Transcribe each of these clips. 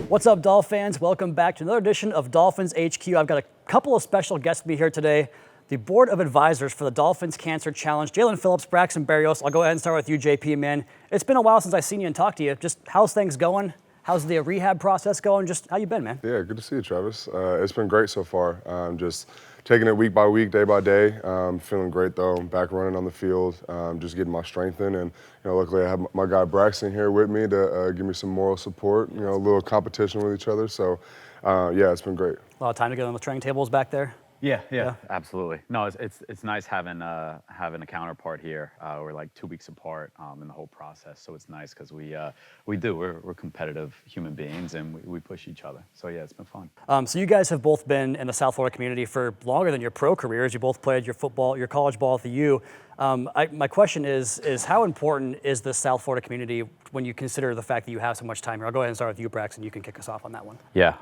What's up, Dolph fans? Welcome back to another edition of Dolphins HQ. I've got a couple of special guests with me here today. The Board of Advisors for the Dolphins Cancer Challenge, Jaelan Phillips, Braxton Berrios. I'll go ahead and start with you, JP, man. It's been a while since I've seen you and talked to you. Just how's things going? How's the rehab process going? Just how you been, man? Yeah, good to see you, Travis. It's been great so far. Just taking it week by week, day by day. Feeling great though. I'm back running on the field, just getting my strength in, and luckily I have my guy Braxton here with me to give me some moral support. A little competition with each other. So yeah, it's been great. A lot of time to get on the training tables back there. Yeah, absolutely. No, it's nice having a counterpart here. We're like 2 weeks apart in the whole process, so it's nice because we're competitive human beings and we push each other. So yeah, it's been fun. So you guys have both been in the South Florida community for longer than your pro careers. You both played your college ball at the U. My question is how important is the South Florida community when you consider the fact that you have so much time here? I'll go ahead and start with you, Braxton. You can kick us off on that one. Yeah,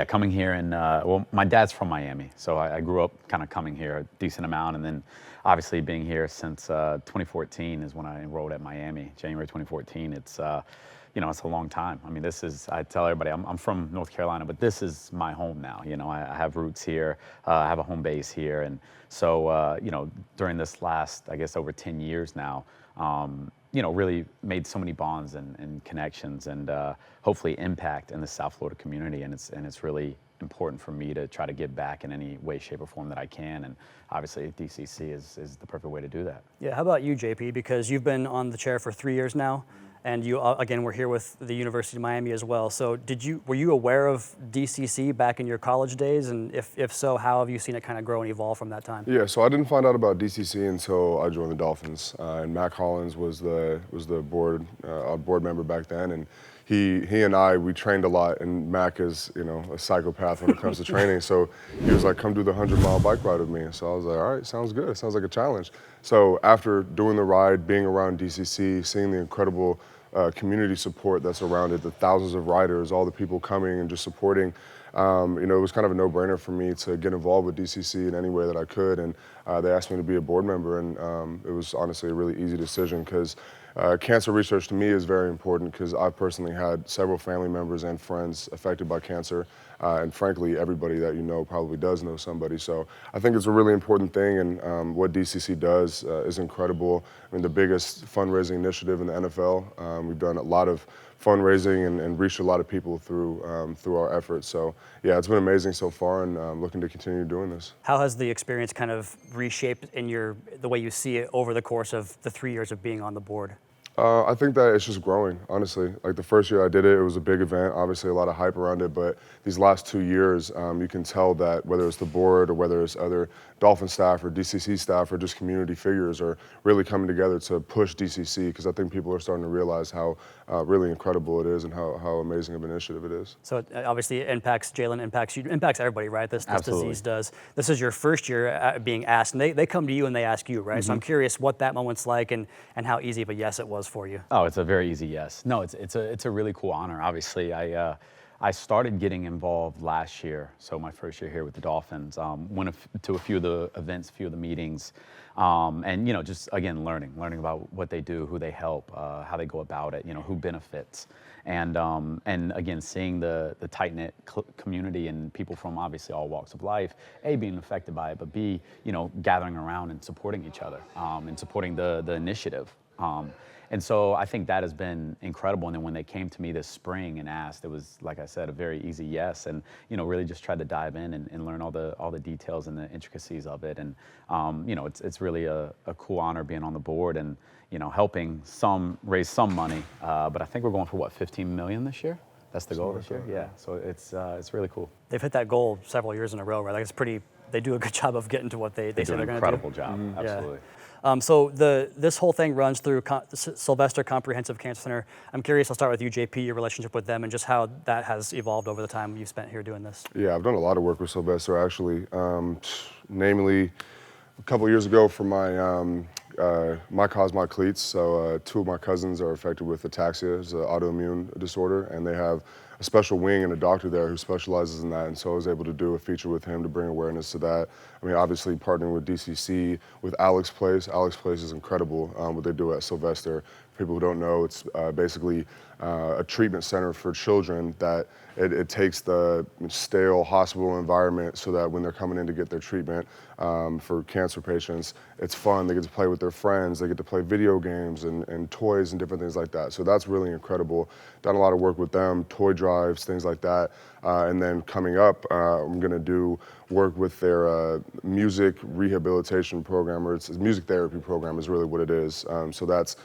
coming here and well, my dad's from Miami, so I grew up kind of coming here a decent amount, and then obviously being here since 2014 is when I enrolled at Miami, January 2014. It's it's a long time. I mean, I tell everybody, I'm from North Carolina, but this is my home now. I have roots here, I have a home base here. And so, during this last, I guess, over 10 years now, really made so many bonds and connections and hopefully impact in the South Florida community. And it's really important for me to try to give back in any way, shape, or form that I can. And obviously DCC is the perfect way to do that. Yeah, how about you, JP? Because you've been on the chair for 3 years now. And you, again, we're here with the University of Miami as well. So were you aware of DCC back in your college days? And if so, how have you seen it kind of grow and evolve from that time? Yeah, so I didn't find out about DCC until I joined the Dolphins. And Mac Hollins was the board member back then. And he and we trained a lot, and Mac is, a psychopath when it comes to training. So he was like, come do the 100-mile bike ride with me. So I was like, all right, sounds good. Sounds like a challenge. So after doing the ride, being around DCC, seeing the incredible community support that's around it, the thousands of riders, all the people coming and just supporting, it was kind of a no-brainer for me to get involved with DCC in any way that I could. And they asked me to be a board member, and it was honestly a really easy decision because cancer research to me is very important because I've personally had several family members and friends affected by cancer. And frankly, everybody that probably does know somebody. So I think it's a really important thing, and what DCC does is incredible. I mean, the biggest fundraising initiative in the NFL. We've done a lot of fundraising and reached a lot of people through our efforts. So yeah, it's been amazing so far, and I'm looking to continue doing this. How has the experience kind of reshaped the way you see it over the course of the 3 years of being on the board? I think that it's just growing, honestly. Like the first year I did it, it was a big event, obviously a lot of hype around it, but these last 2 years, you can tell that whether it's the board or whether it's other Dolphin staff or DCC staff or just community figures are really coming together to push DCC, because I think people are starting to realize how really incredible it is and how amazing of an initiative it is. So obviously it impacts Jaelan, impacts you, impacts everybody, right? This disease does. This is your first year being asked, and they come to you and they ask you, right? Mm-hmm. So I'm curious what that moment's like and how easy of a yes it was for you. Oh, it's a very easy yes. No, it's a really cool honor. Obviously, I started getting involved last year, so my first year here with the Dolphins. Went to a few of the events, a few of the meetings, and just again learning about what they do, who they help, how they go about it, who benefits, and again seeing the tight-knit community and people from obviously all walks of life, A, being affected by it, but B, gathering around and supporting each other and supporting the initiative. And so I think that has been incredible. And then when they came to me this spring and asked, it was, like I said, a very easy yes. And, really just tried to dive in and learn all the details and the intricacies of it. And, it's really a cool honor being on the board and, helping raise some money. But I think we're going for, what, 15 million this year? That's the goal this year? Yeah, so it's really cool. They've hit that goal several years in a row, right? Like they do a good job of getting to what they say they're going to do. Incredible job, absolutely. Yeah. So this whole thing runs through Sylvester Comprehensive Cancer Center. I'm curious, I'll start with you, JP, your relationship with them and just how that has evolved over the time you've spent here doing this. Yeah, I've done a lot of work with Sylvester, actually. Namely, a couple years ago for my cause, my cleats. So 2 of my cousins are affected with ataxia, it's an autoimmune disorder, and they have a special wing and a doctor there who specializes in that. And so I was able to do a feature with him to bring awareness to that. I mean, obviously partnering with DCC, with Alex Place. Alex Place is incredible, what they do at Sylvester. For people who don't know, it's basically a treatment center for children that it takes the stale hospital environment so that when they're coming in to get their treatment for cancer patients, it's fun. They get to play with their friends. They get to play video games and toys and different things like that. So that's really incredible. Done a lot of work with them, toy drives, things like that. And then coming up, I'm going to do work with their music rehabilitation program, or it's a music therapy program is really what it is. So that's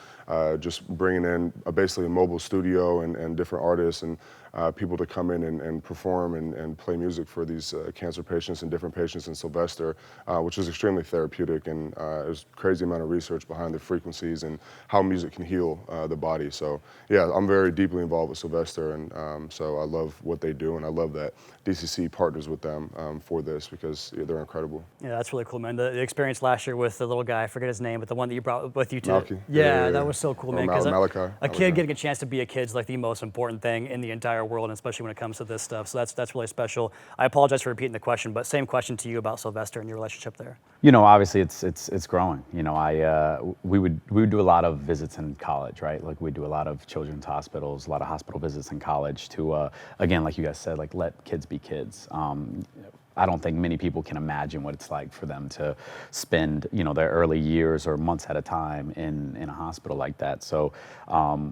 just bringing in basically a mobile studio and different artists and people to come in and perform and play music for these cancer patients and different patients in Sylvester, which is extremely therapeutic. And there's a crazy amount of research behind the frequencies and how music can heal the body. So yeah, I'm very deeply involved with Sylvester, and so I love what they do, and I love that DCC partners with them for this because they're incredible. Yeah, that's really cool, man. The experience last year with the little guy, I forget his name, but the one that you brought with you to. Malky. Yeah, that was so cool, man. Because a kid Malachi. getting a chance to be a kid is like the most important thing in the entire world, and especially when it comes to this stuff. So that's really special. I apologize for repeating the question, but same question to you about Sylvester and your relationship there. You know, obviously it's growing. You know, we would do a lot of visits in college, right? Like we do a lot of children's hospitals, a lot of hospital visits in college to, again, like you guys said, like let kids be kids. I don't think many people can imagine what it's like for them to spend, you know, their early years or months at a time in a hospital like that. So,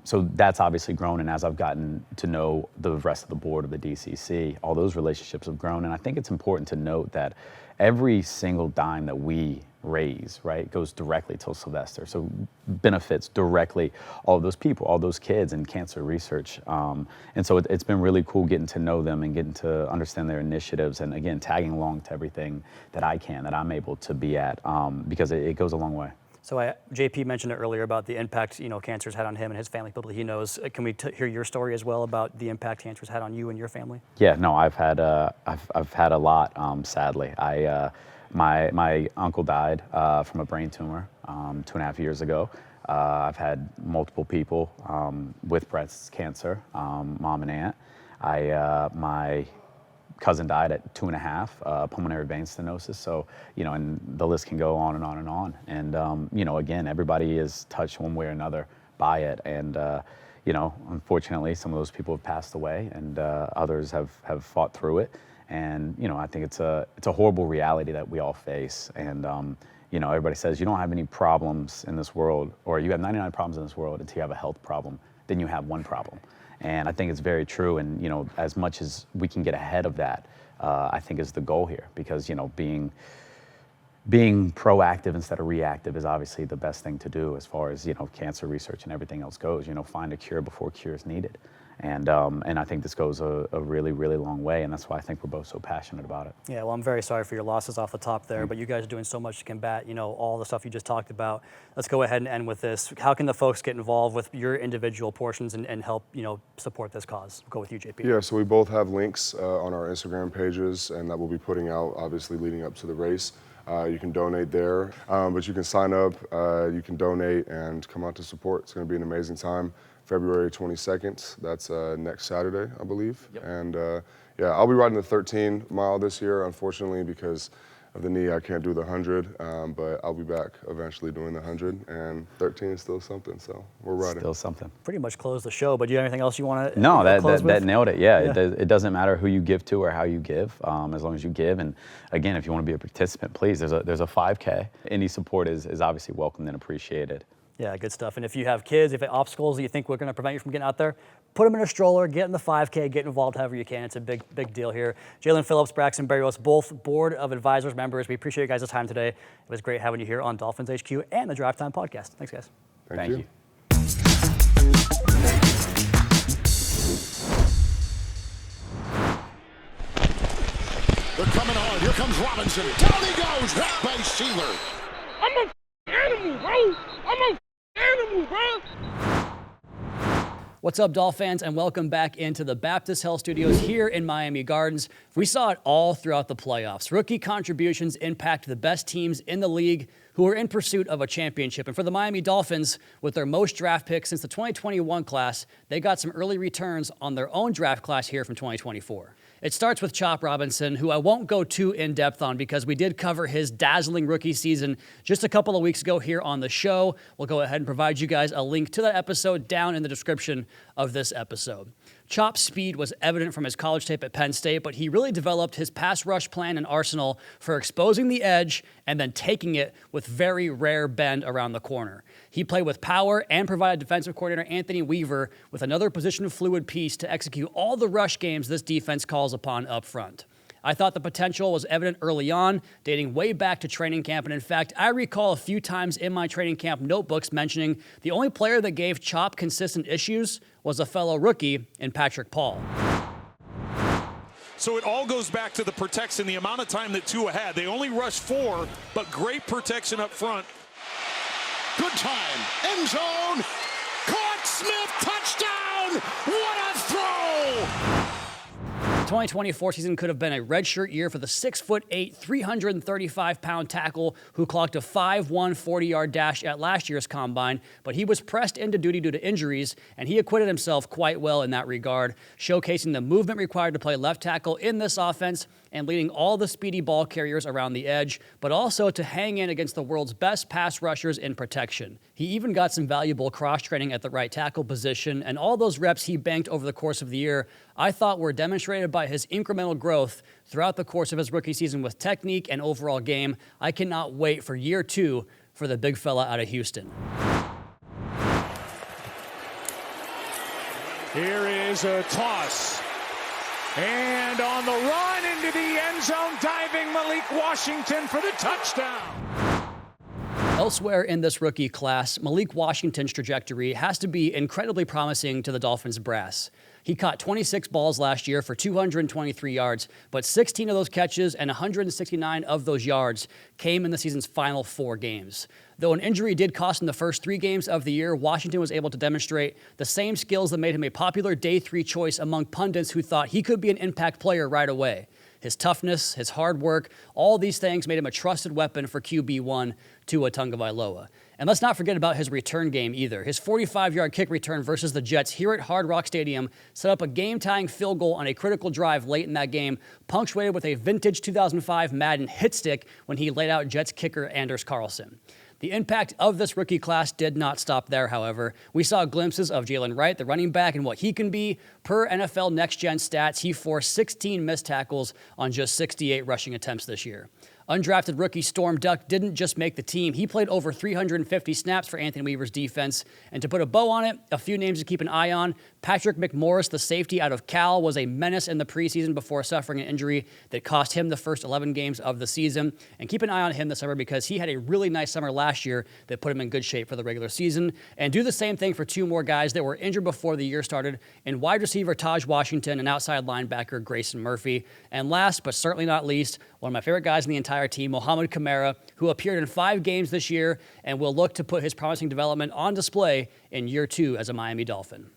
so that's obviously grown. And as I've gotten to know the rest of the board of the DCC, all those relationships have grown. And I think it's important to note that every single dime that we raise, right, goes directly to Sylvester. So benefits directly all those people, all those kids in cancer research. And so it's been really cool getting to know them and getting to understand their initiatives. And again, tagging along to everything that I'm able to be at, because it goes a long way. So JP mentioned it earlier about the impact, you know, cancer's had on him and his family, people he knows. Can we hear your story as well about the impact cancer's had on you and your family? Yeah, no, I've had a lot, sadly. My uncle died from a brain tumor 2.5 years ago. I've had multiple people with breast cancer, mom and aunt. My cousin died at 2.5, pulmonary vein stenosis. So, you know, and the list can go on and on and on. And, you know, again, everybody is touched one way or another by it. And, you know, unfortunately, some of those people have passed away and others have fought through it. And, you know, I think it's a horrible reality that we all face. And, you know, everybody says you don't have any problems in this world, or you have 99 problems in this world until you have a health problem, then you have one problem. And I think it's very true. And, you know, as much as we can get ahead of that, I think is the goal here, because, you know, being proactive instead of reactive is obviously the best thing to do as far as, you know, cancer research and everything else goes. You know, find a cure before cure is needed. And I think this goes a really, really long way, and that's why I think we're both so passionate about it. Yeah, well, I'm very sorry for your losses off the top there, but you guys are doing so much to combat, you know, all the stuff you just talked about. Let's go ahead and end with this. How can the folks get involved with your individual portions and help, you know, support this cause? I'll go with you, JP. Yeah, so we both have links on our Instagram pages, and that we'll be putting out, obviously, leading up to the race. You can donate there, but you can sign up, you can donate, and come out to support. It's going to be an amazing time. February 22nd, that's next Saturday, I believe. Yep. And yeah, I'll be riding the 13 mile this year, unfortunately, because of the knee, I can't do the 100, but I'll be back eventually doing the 100, and 13 is still something, so we're riding. Still something. Pretty much closed the show, but do you have anything else you want to No, close with? that nailed it, yeah. It doesn't matter who you give to or how you give, as long as you give. And again, if you want to be a participant, please, there's a 5K. Any support is obviously welcomed and appreciated. Yeah, good stuff. And if you have kids, if you have obstacles that you think we're going to prevent you from getting out there, put them in a stroller, get in the 5K, get involved however you can. It's a big deal here. Jaelan Phillips, Braxton Berrios, both Board of Advisors members. We appreciate you guys' time today. It was great having you here on Dolphins HQ and the Drive Time Podcast. Thanks, guys. Thank you. They're coming hard. Here comes Robinson. Down he goes. Hit by Sealer. I'm a animal, bro. I'm a animal, bro. What's up, Dolph fans, and welcome back into the Baptist Health Studios here in Miami Gardens. We saw it all throughout the playoffs. Rookie contributions impact the best teams in the league. who are in pursuit of a championship. And for the Miami Dolphins, with their most draft picks since the 2021 class, they got some early returns on their own draft class here from 2024. It starts with Chop Robinson, who I won't go too in-depth on because we did cover his dazzling rookie season just a couple of weeks ago here on the show. We'll go ahead and provide you guys a link to that episode down in the description of this episode. Chop's speed was evident from his college tape at Penn State, but he really developed his pass rush plan and arsenal for exposing the edge and then taking it with very rare bend around the corner. He played with power and provided defensive coordinator Anthony Weaver with another position-fluid piece to execute all the rush games this defense calls upon up front. I thought the potential was evident early on, dating way back to training camp. And in fact, I recall a few times in my training camp notebooks mentioning the only player that gave Chop consistent issues was a fellow rookie in Patrick Paul. So it all goes back to the protection, the amount of time that Tua had. They only rushed 4, but great protection up front. Good time. End zone. Caught. Smith. Touchdown. What a throw. The 2024 season could have been a redshirt year for the 6'8", 335-pound tackle who clocked a 5'1", 40-yard dash at last year's combine, but he was pressed into duty due to injuries, and he acquitted himself quite well in that regard, showcasing the movement required to play left tackle in this offense and leading all the speedy ball carriers around the edge, but also to hang in against the world's best pass rushers in protection. He even got some valuable cross-training at the right tackle position, and all those reps he banked over the course of the year I thought were demonstrated by his incremental growth throughout the course of his rookie season with technique and overall game. I cannot wait for year 2 for the big fella out of Houston. Here is a toss. And on the run into the end zone, diving Malik Washington for the touchdown. Elsewhere in this rookie class, Malik Washington's trajectory has to be incredibly promising to the Dolphins brass. He caught 26 balls last year for 223 yards, but 16 of those catches and 169 of those yards came in the season's final 4 games. Though an injury did cost him the first 3 games of the year, Washington was able to demonstrate the same skills that made him a popular day 3 choice among pundits who thought he could be an impact player right away. His toughness, his hard work, all these things made him a trusted weapon for QB1 Tua Tagovailoa. And let's not forget about his return game either. His 45-yard kick return versus the Jets here at Hard Rock Stadium set up a game-tying field goal on a critical drive late in that game, punctuated with a vintage 2005 Madden hit stick when he laid out Jets kicker Anders Carlson. The impact of this rookie class did not stop there, however. We saw glimpses of Jalen Wright, the running back, and what he can be. Per NFL Next Gen stats, he forced 16 missed tackles on just 68 rushing attempts this year. Undrafted rookie Storm Duck didn't just make the team. He played over 350 snaps for Anthony Weaver's defense. And to put a bow on it, a few names to keep an eye on. Patrick McMorris, the safety out of Cal, was a menace in the preseason before suffering an injury that cost him the first 11 games of the season. And keep an eye on him this summer because he had a really nice summer last year that put him in good shape for the regular season. And do the same thing for 2 more guys that were injured before the year started in wide receiver Taj Washington and outside linebacker Grayson Murphy. And last but certainly not least, one of my favorite guys in the entire team, Mohamed Kamara, who appeared in 5 games this year and will look to put his promising development on display in year 2 as a Miami Dolphin.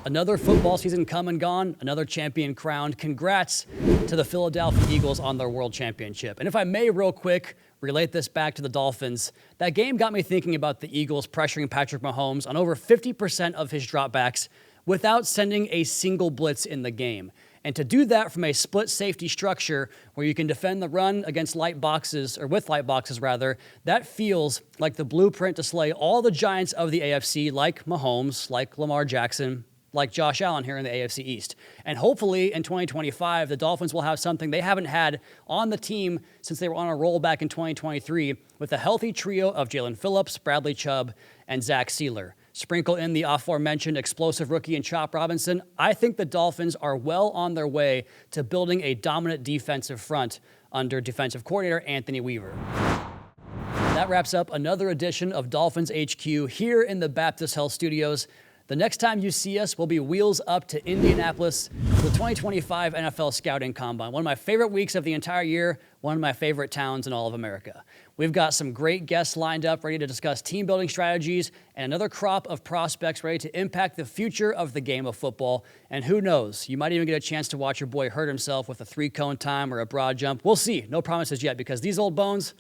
Another football season come and gone, another champion crowned. Congrats to the Philadelphia Eagles on their world championship. And if I may real quick relate this back to the Dolphins, that game got me thinking about the Eagles pressuring Patrick Mahomes on over 50% of his dropbacks without sending a single blitz in the game. And to do that from a split safety structure where you can defend the run against light boxes, or with light boxes rather, that feels like the blueprint to slay all the giants of the AFC, like Mahomes, like Lamar Jackson, like Josh Allen here in the AFC East. And hopefully in 2025, the Dolphins will have something they haven't had on the team since they were on a roll back in 2023 with a healthy trio of Jaelan Phillips, Bradley Chubb, and Zach Sealer. Sprinkle in the aforementioned explosive rookie and Chop Robinson. I think the Dolphins are well on their way to building a dominant defensive front under defensive coordinator Anthony Weaver. That wraps up another edition of Dolphins HQ here in the Baptist Health Studios. The next time you see us, we'll be wheels up to Indianapolis for the 2025 NFL Scouting Combine. One of my favorite weeks of the entire year, one of my favorite towns in all of America. We've got some great guests lined up, ready to discuss team building strategies and another crop of prospects ready to impact the future of the game of football. And who knows, you might even get a chance to watch your boy hurt himself with a 3-cone time or a broad jump. We'll see. No promises yet, because these old bones,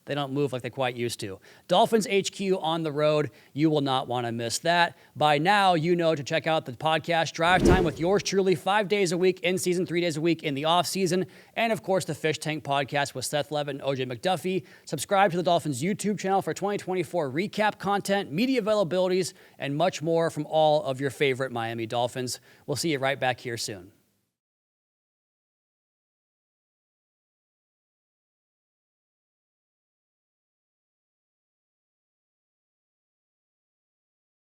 they don't move like they quite used to. Dolphins HQ on the road. You will not want to miss that. By now, you know to check out the podcast Drive Time with yours truly 5 days a week in season, 3 days a week in the off season. And of course, the Fish Tank podcast with Seth Levitt and OJ McDuffie. Subscribe to the Dolphins YouTube channel for 2024 recap content, media availabilities, and much more from all of your favorite Miami Dolphins. We'll see you right back here soon.